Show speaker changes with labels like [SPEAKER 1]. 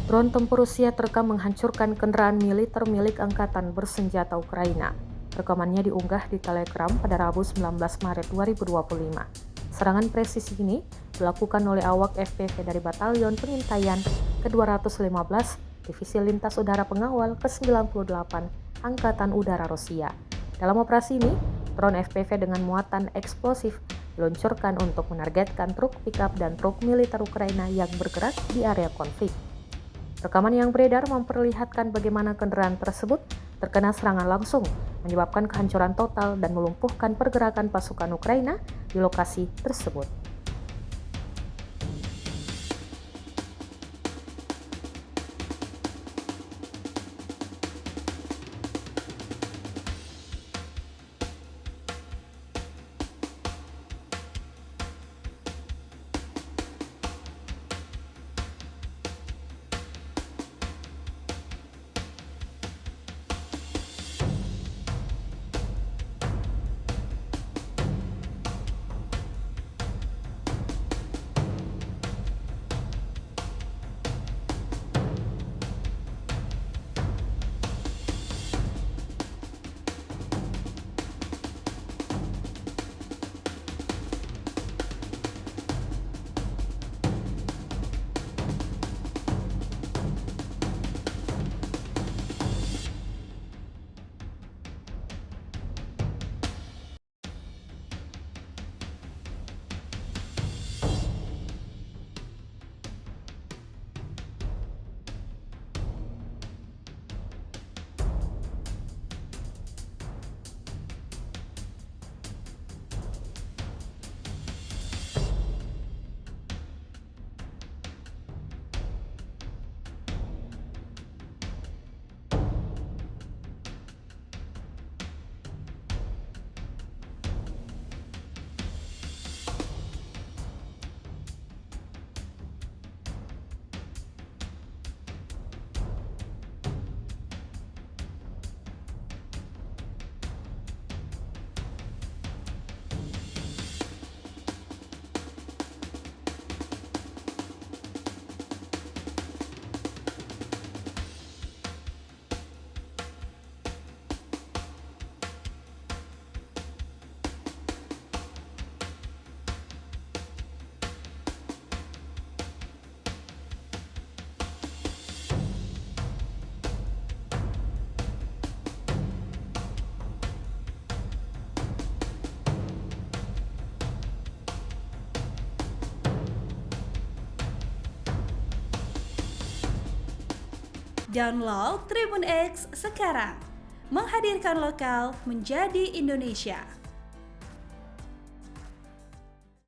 [SPEAKER 1] Drone tempur Rusia terekam menghancurkan kendaraan militer milik Angkatan Bersenjata Ukraina. Rekamannya diunggah di Telegram pada Rabu 19 Maret 2025. Serangan presisi ini dilakukan oleh awak FPV dari Batalion Pengintaian ke-215 Divisi Lintas Udara Pengawal ke-98 Angkatan Udara Rusia. Dalam operasi ini, drone FPV dengan muatan eksplosif diluncurkan untuk menargetkan truk pickup dan truk militer Ukraina yang bergerak di area konflik. Rekaman yang beredar memperlihatkan bagaimana kendaraan tersebut terkena serangan langsung, menyebabkan kehancuran total dan melumpuhkan pergerakan pasukan Ukraina di lokasi tersebut.
[SPEAKER 2] Download Tribun X sekarang, menghadirkan lokal menjadi Indonesia.